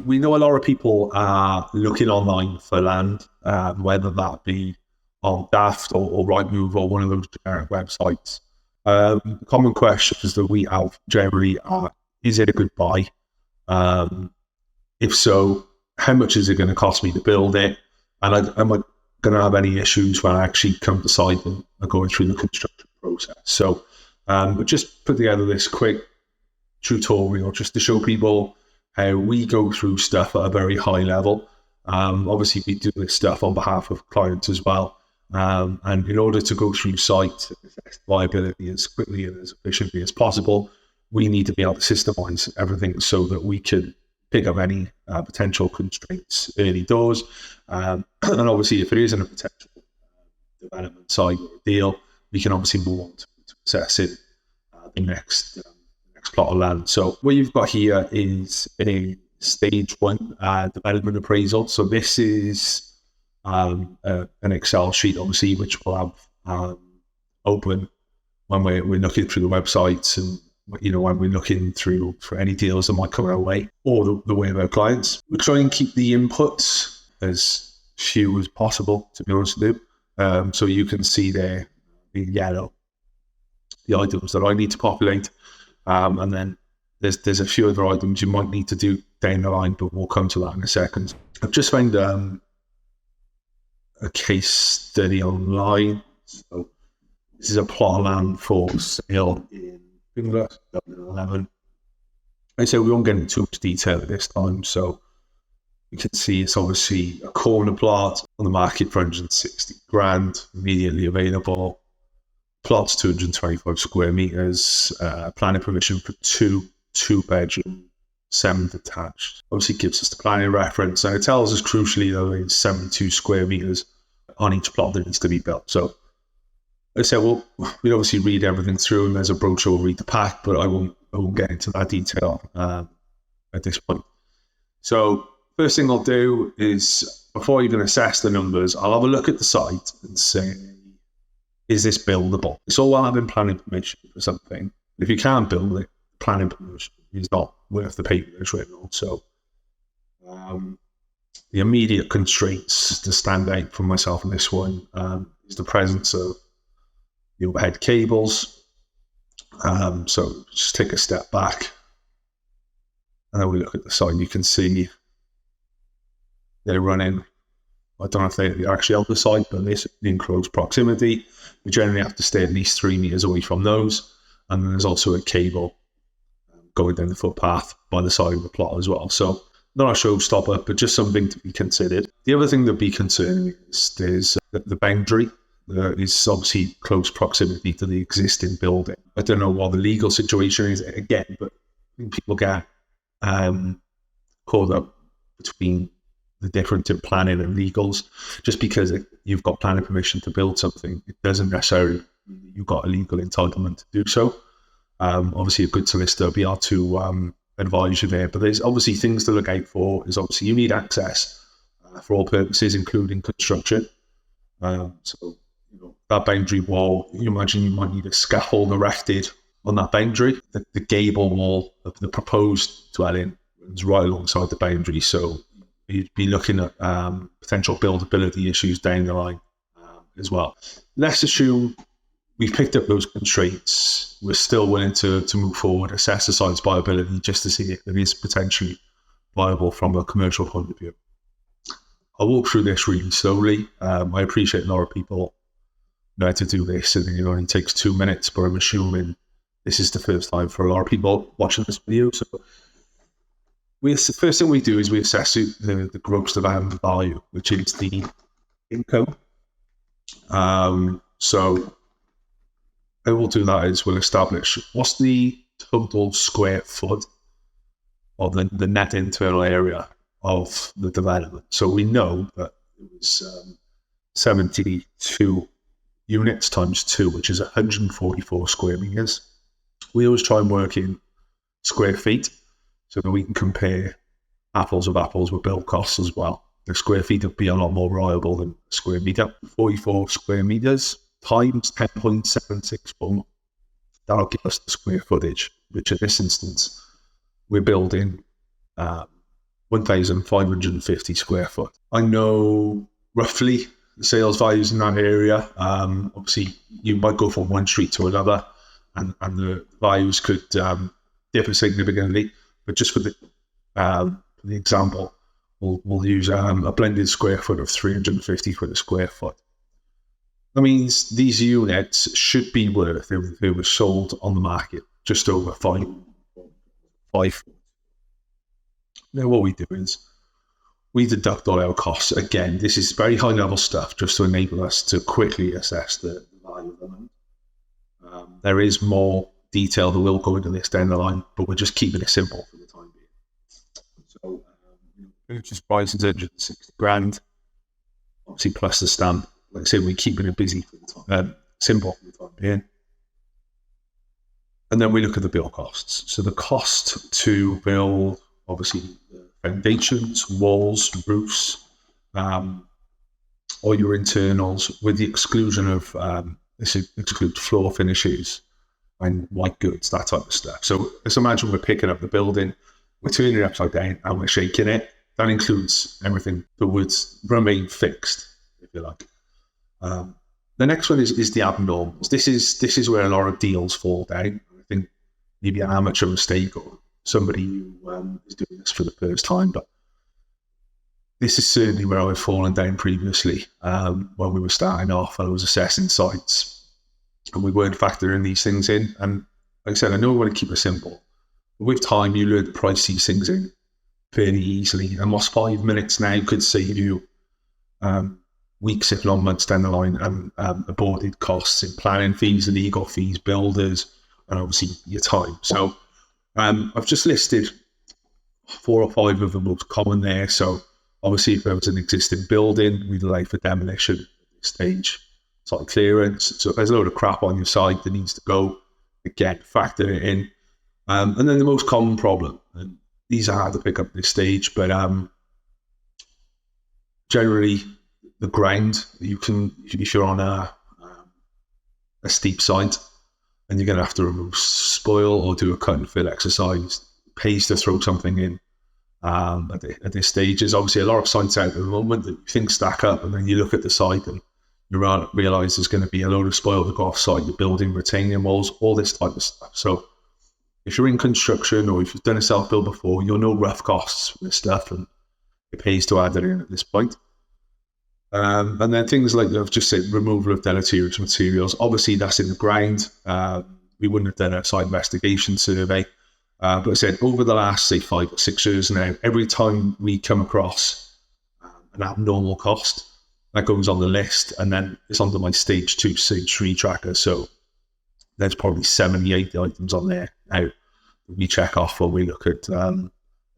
we know a lot of people are looking online for land, whether that be on Daft or Rightmove or one of those generic websites. Common questions that we have generally are, is it a good buy? If so, how much is it going to cost me to build it? And am I going to have any issues when I actually come to site and going through the construction process? So we just put together this quick tutorial just to show people how we go through stuff at a very high level. Obviously, we do this stuff on behalf of clients as well. And in order to go through site viability as quickly and as efficiently as possible, we need to be able to systemize everything so that we can pick up any potential constraints early doors. And obviously, if it isn't a potential development site or deal, we can obviously move on to assess it the next plot of land. So what you've got here is a stage 1 development appraisal. So this is an Excel sheet, obviously, which we'll have open when we're looking through the websites and when we're looking through for any deals that might come our way or the way of our clients. We try and keep the inputs as few as possible, to be honest with you. So you can see there in yellow the items that I need to populate, and then there's a few other items you might need to do down the line, but we'll come to that in a second. I've just found a case study online. So this is a plot of land for sale in 2011. I say we won't get into too much detail at this time. So you can see it's obviously a corner plot on the market for 160 grand, immediately available. Plot's 225 square meters, planning permission for two bedroom, 7 detached. Obviously gives us the planning reference, and it tells us crucially that it's 72 square meters on each plot that needs to be built. So I said, well, we obviously read everything through, and there's a brochure, we'll read the pack, but I won't get into that detail at this point. So first thing I'll do is, before I even assess the numbers, I'll have a look at the site and say, is this buildable? It's all well having planning permission for something. If you can't build it, planning permission is not worth the paper it's written on. So the immediate constraints to stand out for myself in this one is the presence of the overhead cables. So just take a step back, and then we look at the site. You can see they're running, I don't know if they're actually out the site, but they're in close proximity. We generally have to stay at least 3 meters away from those. And then there's also a cable going down the footpath by the side of the plot as well. So not a showstopper, but just something to be considered. The other thing to be concerning is there's the boundary. There is obviously close proximity to the existing building. I don't know what the legal situation is again, but I think people get caught up between the difference in planning and legals. Just because you've got planning permission to build something, it doesn't necessarily mean you've got a legal entitlement to do so. Obviously, a good solicitor will be able to advise you there. But there's obviously things to look out for. Is obviously you need access for all purposes, including construction. So that boundary wall, you imagine you might need a scaffold erected on that boundary. The gable wall of the proposed dwelling runs right alongside the boundary. So you'd be looking at potential buildability issues down the line as well. Let's assume we've picked up those constraints. We're still willing to move forward, assess the site's viability just to see if it is potentially viable from a commercial point of view. I'll walk through this really slowly. I appreciate a lot of people know how to do this, and it only takes 2 minutes, but I'm assuming this is the first time for a lot of people watching this video. So the first thing we do is we assess the gross development value, which is the income. So how we'll do that is we'll establish what's the total square foot of the net internal area of the development. So we know that it was 72 units times 2, which is 144 square meters. We always try and work in square feet so that we can compare apples with apples with build costs as well. The square feet would be a lot more reliable than square meter. 44 square meters times 10.764. That'll give us the square footage, which in this instance, we're building 1,550 square foot. I know roughly the sales values in that area. Obviously, you might go from one street to another, and the values could differ significantly. But just for the example, we'll use a blended square foot of 350 for the square foot. That means these units should be worth, if they were sold on the market, just over five. Now, what we do is we deduct all our costs. Again, this is very high level stuff just to enable us to quickly assess the value of the land. There is more detail that will go into this down the line, but we're just keeping it simple for the time being. So, purchase price is 160 grand, obviously plus the stamp. Like I said, we're keeping it busy for the time, simple for the time being. And then we look at the build costs. So the cost to build, obviously, the foundations, walls, roofs, all your internals, with the exclusion of, this excludes floor finishes and white goods, that type of stuff. So let's imagine we're picking up the building, we're turning it upside down and we're shaking it. That includes everything that would remain fixed, if you like. The next one is the abnormals. This is where a lot of deals fall down. I think maybe an amateur mistake or somebody who is doing this for the first time, but this is certainly where I've fallen down previously when we were starting off and I was assessing sites and we weren't factoring these things in. And like I said, I know we want to keep it simple, but with time you learn to price these things in fairly easily. And what's 5 minutes now could save you weeks, if not months down the line, and aborted costs in planning fees, legal fees, builders, and obviously your time. So I've just listed 4 or 5 of the most common there. So obviously, if there was an existing building, we'd allow for demolition at this stage, site clearance. So if there's a load of crap on your site that needs to go, again, factor it in. And then the most common problem, and these are hard to pick up at this stage, but generally the ground, you can, if you're on a steep site and you're going to have to remove spoil or do a cut and fill exercise, it pays to throw something in. At this stage, there's obviously a lot of sites out at the moment that you think stack up, and then you look at the site and you realise there's going to be a load of spoil to go off site. You're building retaining walls, all this type of stuff. So if you're in construction or if you've done a self-build before, you'll know rough costs for this stuff, and it pays to add it in at this point. And then things like I've just said, removal of deleterious materials. Obviously, that's in the ground. We wouldn't have done a site investigation survey. But I said, over the last, say, 5 or 6 years now, every time we come across an abnormal cost, that goes on the list, and then it's under my stage 2, stage 3 tracker. So there's probably 78 items on there now that we check off when we look at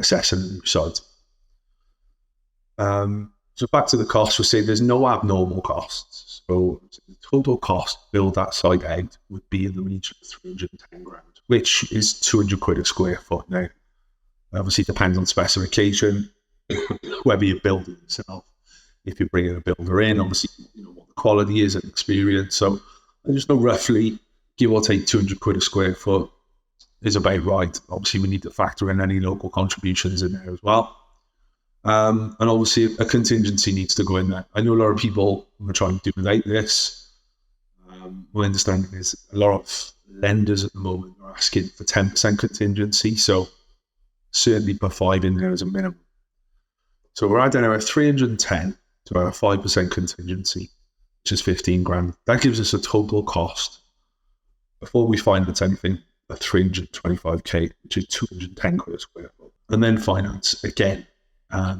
assessing the new site. So back to the cost, we're saying there's no abnormal costs. So the total cost to build that site out would be in the region of 310 grand, which is 200 quid a square foot now. Obviously, it depends on specification, whether you're building yourself, if you're bringing a builder in, obviously, what the quality is and experience. So I just know roughly, give or take 200 quid a square foot is about right. Obviously, we need to factor in any local contributions in there as well. And obviously, a contingency needs to go in there. I know a lot of people are trying to do without this. My understanding is a lot of lenders at the moment are asking for 10% contingency, so certainly put 5 in there as a minimum. So we're adding our 310 to our 5% contingency, which is 15 grand. That gives us a total cost, before we finance anything, of 325k, which is 210 quid a square foot. And then finance, again,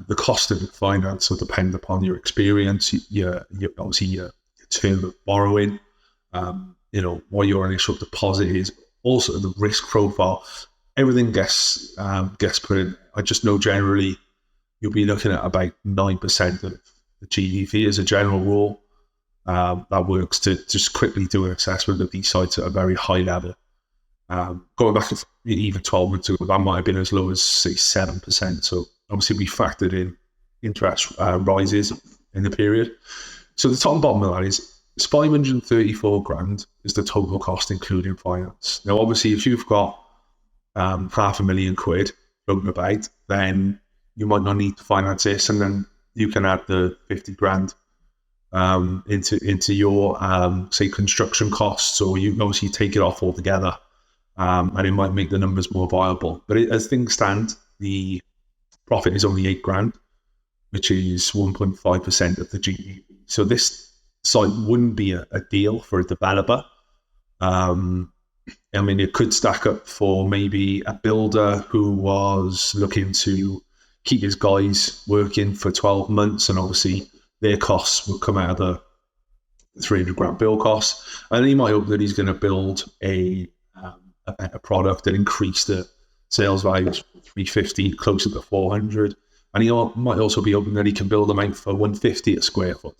the cost of the finance will depend upon your experience, obviously your term of borrowing, what your initial deposit is, also the risk profile. Everything gets put in. I just know generally you'll be looking at about 9% of the GDP as a general rule. That works to just quickly do an assessment of these sites at a very high level. Going back to even 12 months ago, that might have been as low as, say, 7%. So obviously we factored in interest rises in the period. So the top and bottom of that is 534 grand is the total cost, including finance. Now, obviously, if you've got £500,000 floating about, then you might not need to finance this, and then you can add the 50 grand into your say construction costs, or you obviously take it off altogether, and it might make the numbers more viable. But as things stand, the profit is only 8 grand, which is 1.5% of the GDP. So this site wouldn't be a deal for a developer. I mean, it could stack up for maybe a builder who was looking to keep his guys working for 12 months, and obviously their costs would come out of the 300 grand build costs. And he might hope that he's going to build a better product and increase the sales value to 350, closer to 400. And he might also be hoping that he can build them out for 150 a square foot.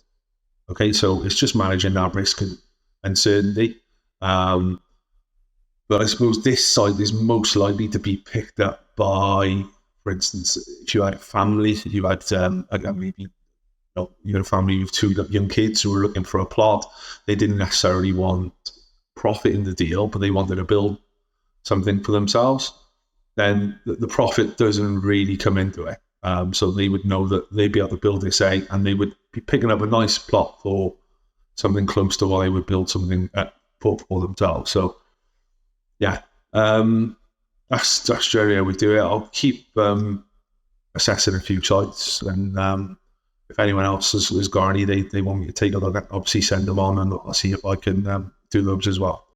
Okay, so it's just managing that risk and uncertainty. But I suppose this site is most likely to be picked up by, for instance, if you had a family, if you had maybe you had a family with 2 young kids who were looking for a plot. They didn't necessarily want profit in the deal, but they wanted to build something for themselves. Then the profit doesn't really come into it. So they would know that they'd be able to build this out, and they would be picking up a nice plot for something close to what they would build something for themselves. So yeah, that's generally how we do it. I'll keep assessing a few sites, and if anyone else has got any they want me to take a look at, obviously send them on, and I'll see if I can do those as well.